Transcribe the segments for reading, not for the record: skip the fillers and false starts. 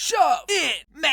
Shove it, man!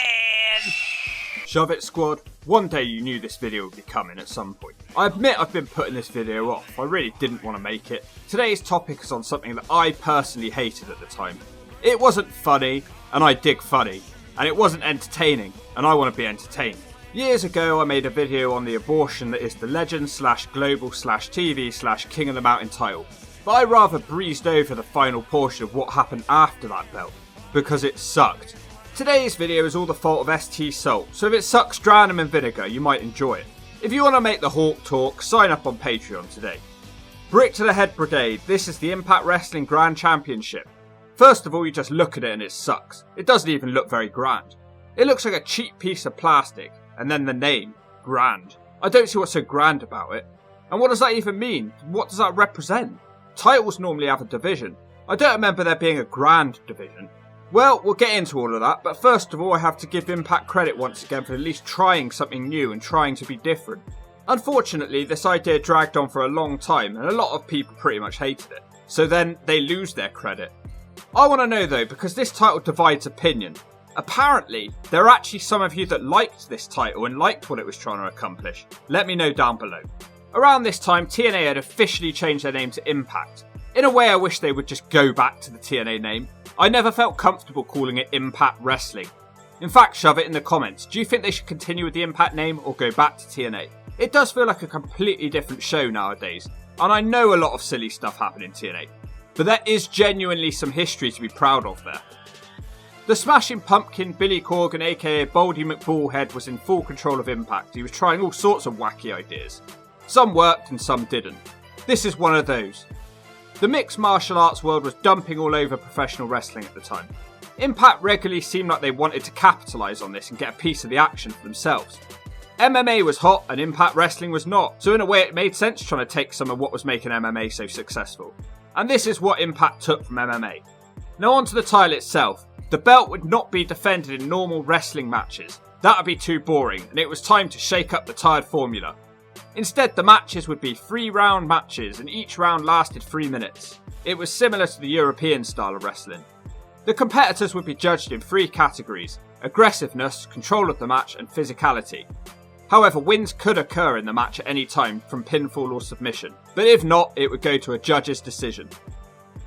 Shove it, squad. One day you knew this video would be coming at some point. I admit I've been putting this video off. I really didn't want to make it. Today's topic is on something that I personally hated at the time. It wasn't funny, and I dig funny. And it wasn't entertaining, and I want to be entertained. Years ago I made a video on the abortion that is the legend/global/TV/King of the Mountain title. But I rather breezed over the final portion of what happened after that belt, because it sucked. Today's video is all the fault of ST Salt, so if it sucks, drown him in vinegar, you might enjoy it. If you want to make the Hawk talk, sign up on Patreon today. Brick to the Head Brigade, this is the Impact Wrestling Grand Championship. First of all, you just look at it and it sucks. It doesn't even look very grand. It looks like a cheap piece of plastic, and then the name, Grand. I don't see what's so grand about it. And what does that even mean? What does that represent? Titles normally have a division. I don't remember there being a Grand division. Well, we'll get into all of that, but first of all I have to give Impact credit once again for at least trying something new and trying to be different. Unfortunately, this idea dragged on for a long time and a lot of people pretty much hated it. So then they lose their credit. I want to know though, because this title divides opinion. Apparently, there are actually some of you that liked this title and liked what it was trying to accomplish. Let me know down below. Around this time, TNA had officially changed their name to Impact. In a way I wish they would just go back to the TNA name. I never felt comfortable calling it Impact Wrestling. In fact, shove it in the comments. Do you think they should continue with the Impact name or go back to TNA? It does feel like a completely different show nowadays, and I know a lot of silly stuff happened in TNA, but there is genuinely some history to be proud of there. The Smashing Pumpkin, Billy Corgan aka Baldy McBallhead, was in full control of Impact. He was trying all sorts of wacky ideas. Some worked and some didn't. This is one of those. The mixed martial arts world was dumping all over professional wrestling at the time. Impact regularly seemed like they wanted to capitalise on this and get a piece of the action for themselves. MMA was hot and Impact Wrestling was not, so in a way it made sense trying to take some of what was making MMA so successful. And this is what Impact took from MMA. Now onto the title itself. The belt would not be defended in normal wrestling matches. That would be too boring, and it was time to shake up the tired formula. Instead, the matches would be 3-round matches, and each round lasted 3 minutes. It was similar to the European style of wrestling. The competitors would be judged in 3 categories: aggressiveness, control of the match, and physicality. However, wins could occur in the match at any time from pinfall or submission, but if not, it would go to a judge's decision.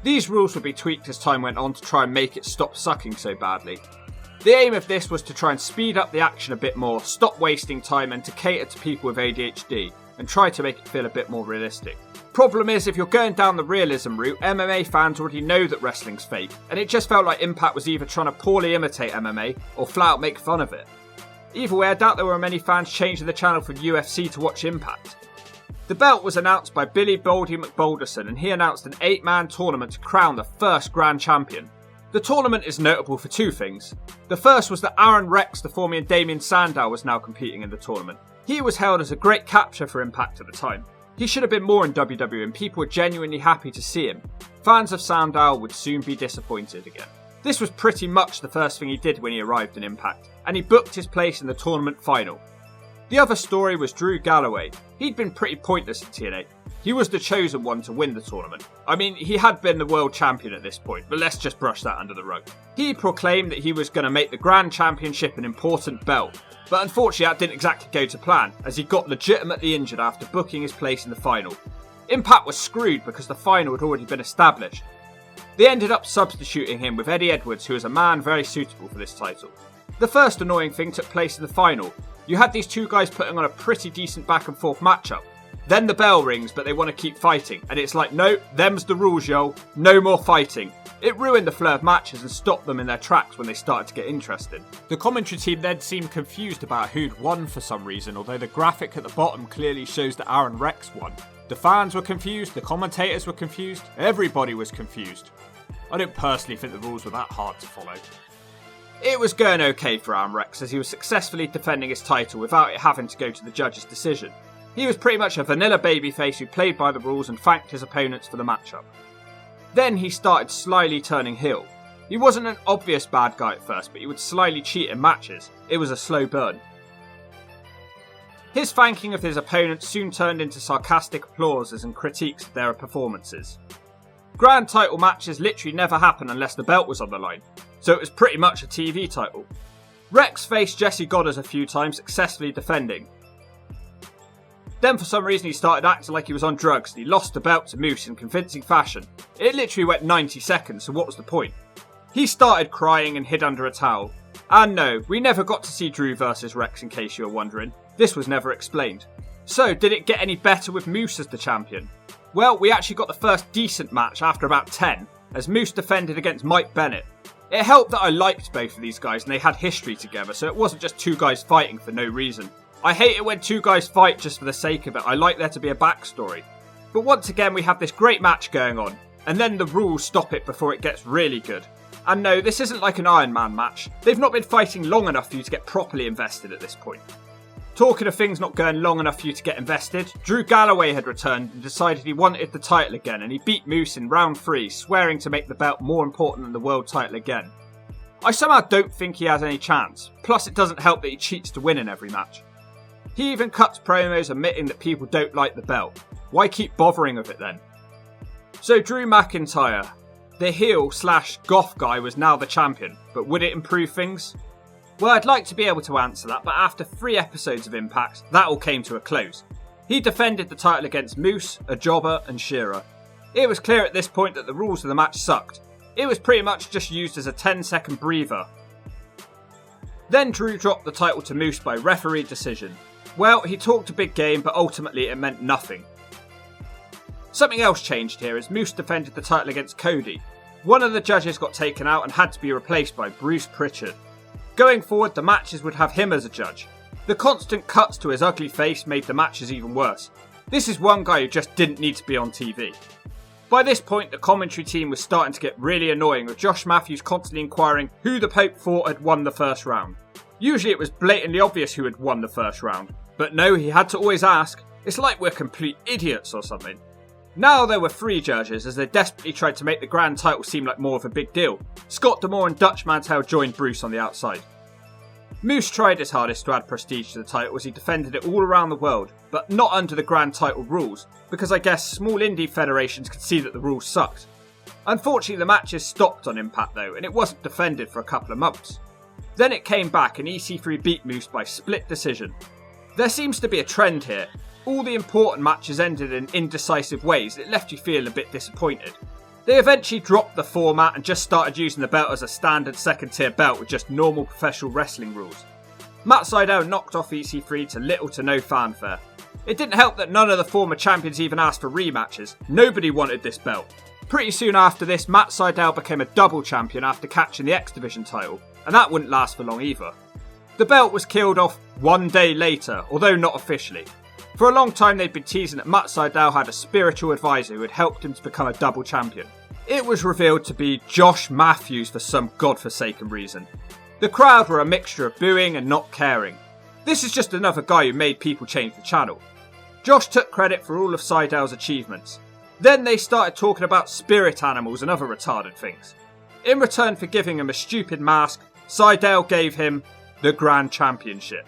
These rules would be tweaked as time went on to try and make it stop sucking so badly. The aim of this was to try and speed up the action a bit more, stop wasting time, and to cater to people with ADHD, and try to make it feel a bit more realistic. Problem is, if you're going down the realism route, MMA fans already know that wrestling's fake, and it just felt like Impact was either trying to poorly imitate MMA, or flat out make fun of it. Either way, I doubt there were many fans changing the channel from UFC to watch Impact. The belt was announced by Billy Baldy McBalderson, and he announced an 8-man tournament to crown the first Grand Champion. The tournament is notable for 2 things. The first was that Aaron Rex, the former Damien Sandow, was now competing in the tournament. He was hailed as a great capture for Impact at the time. He should have been more in WWE and people were genuinely happy to see him. Fans of Sandow would soon be disappointed again. This was pretty much the first thing he did when he arrived in Impact, and he booked his place in the tournament final. The other story was Drew Galloway. He'd been pretty pointless at TNA. He was the chosen one to win the tournament. I mean, he had been the world champion at this point, but let's just brush that under the rug. He proclaimed that he was going to make the Grand Championship an important belt, but unfortunately that didn't exactly go to plan, as he got legitimately injured after booking his place in the final. Impact was screwed because the final had already been established. They ended up substituting him with Eddie Edwards, who was a man very suitable for this title. The first annoying thing took place in the final. You had these 2 guys putting on a pretty decent back and forth matchup. Then the bell rings, but they want to keep fighting. And it's like, no, them's the rules, yo. No more fighting. It ruined the flow of matches and stopped them in their tracks when they started to get interested. The commentary team then seemed confused about who'd won for some reason, although the graphic at the bottom clearly shows that Aaron Rex won. The fans were confused, the commentators were confused, everybody was confused. I don't personally think the rules were that hard to follow. It was going okay for Aaron Rex as he was successfully defending his title without it having to go to the judge's decision. He was pretty much a vanilla babyface who played by the rules and thanked his opponents for the matchup. Then he started slyly turning heel. He wasn't an obvious bad guy at first, but he would slyly cheat in matches. It was a slow burn. His thanking of his opponents soon turned into sarcastic applauses and critiques of their performances. Grand title matches literally never happen unless the belt was on the line. so it was pretty much a TV title. Rex faced Jesse Goddard a few times, successfully defending. Then for some reason he started acting like he was on drugs and he lost the belt to Moose in convincing fashion. It literally went 90 seconds, so what was the point? He started crying and hid under a towel. And no, we never got to see Drew versus Rex, in case you were wondering. This was never explained. So, did it get any better with Moose as the champion? Well, we actually got the first decent match after about 10, as Moose defended against Mike Bennett. It helped that I liked both of these guys and they had history together, so it wasn't just two guys fighting for no reason. I hate it when two guys fight just for the sake of it. I like there to be a backstory. But once again, we have this great match going on, and then the rules stop it before it gets really good. And no, this isn't like an Iron Man match. They've not been fighting long enough for you to get properly invested at this point. Talking of things not going long enough for you to get invested, Drew Galloway had returned and decided he wanted the title again, and he beat Moose in round 3, swearing to make the belt more important than the world title again. I somehow don't think he has any chance, plus it doesn't help that he cheats to win in every match. He even cuts promos admitting that people don't like the belt. Why keep bothering with it then? So Drew Mcintyre, the heel/goth guy, was now the champion, but would it improve things? Well, I'd like to be able to answer that, but after 3 episodes of Impact, that all came to a close. He defended the title against Moose, a jobber, and Shearer. It was clear at this point that the rules of the match sucked. It was pretty much just used as a 10-second breather. Then Drew dropped the title to Moose by referee decision. Well, he talked a big game, but ultimately it meant nothing. Something else changed here as Moose defended the title against Cody. One of the judges got taken out and had to be replaced by Bruce Pritchard. Going forward, the matches would have him as a judge. The constant cuts to his ugly face made the matches even worse. This is one guy who just didn't need to be on TV. By this point, the commentary team was starting to get really annoying, with Josh Matthews constantly inquiring who the Pope thought had won the first round. Usually it was blatantly obvious who had won the first round, but no, he had to always ask. It's like we're complete idiots or something. Now there were 3 judges as they desperately tried to make the grand title seem like more of a big deal. Scott D'Amore and Dutch Mantell joined Bruce on the outside. Moose tried his hardest to add prestige to the title as he defended it all around the world, but not under the grand title rules, because I guess small indie federations could see that the rules sucked. Unfortunately, the matches stopped on Impact though, and it wasn't defended for a couple of months. Then it came back and EC3 beat Moose by split decision. There seems to be a trend here. All the important matches ended in indecisive ways that left you feeling a bit disappointed. They eventually dropped the format and just started using the belt as a standard second tier belt with just normal professional wrestling rules. Matt Sydal knocked off EC3 to little to no fanfare. It didn't help that none of the former champions even asked for rematches. Nobody wanted this belt. Pretty soon after this, Matt Sydal became a double champion after catching the X Division title, and that wouldn't last for long either. The belt was killed off 1 day later, although not officially. For a long time they'd been teasing that Matt Sydal had a spiritual advisor who had helped him to become a double champion. It was revealed to be Josh Matthews for some godforsaken reason. The crowd were a mixture of booing and not caring. This is just another guy who made people change the channel. Josh took credit for all of Sydal's achievements. Then they started talking about spirit animals and other retarded things. In return for giving him a stupid mask, Sydal gave him the Grand Championship.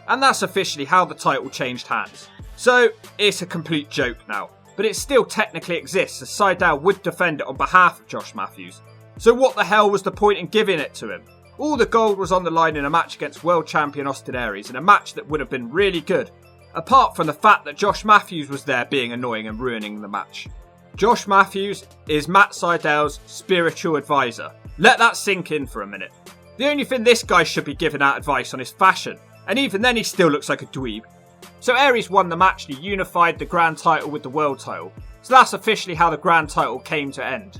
And that's officially how the title changed hands. So, it's a complete joke now, but it still technically exists as Sydal would defend it on behalf of Josh Matthews. So what the hell was the point in giving it to him? All the gold was on the line in a match against world champion Austin Aries, in a match that would have been really good, apart from the fact that Josh Matthews was there being annoying and ruining the match. Josh Matthews is Matt Sydal's spiritual advisor. Let that sink in for a minute. The only thing this guy should be giving out advice on is fashion, and even then he still looks like a dweeb. So Aries won the match and he unified the grand title with the world title, so that's officially how the grand title came to end.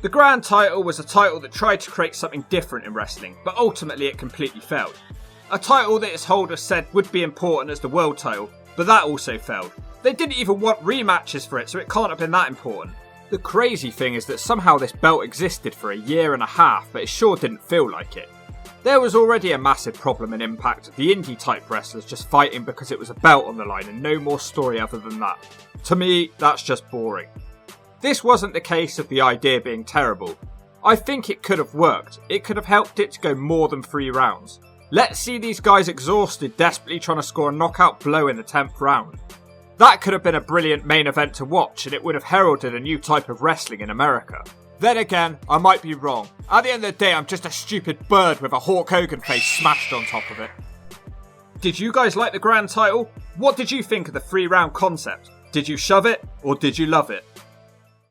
The grand title was a title that tried to create something different in wrestling, but ultimately it completely failed. A title that its holder said would be important as the world title, but that also failed. They didn't even want rematches for it, so it can't have been that important. The crazy thing is that somehow this belt existed for a year and a half, but it sure didn't feel like it. There was already a massive problem in Impact of the indie type wrestlers just fighting because it was a belt on the line and no more story other than that. To me, that's just boring. This wasn't the case of the idea being terrible. I think it could have worked. It could have helped it to go more than 3 rounds. Let's see these guys exhausted, desperately trying to score a knockout blow in the 10th round. That could have been a brilliant main event to watch, and it would have heralded a new type of wrestling in America. Then again, I might be wrong. At the end of the day, I'm just a stupid bird with a Hulk Hogan face smashed on top of it. Did you guys like the grand title? What did you think of the 3-round concept? Did you shove it or did you love it?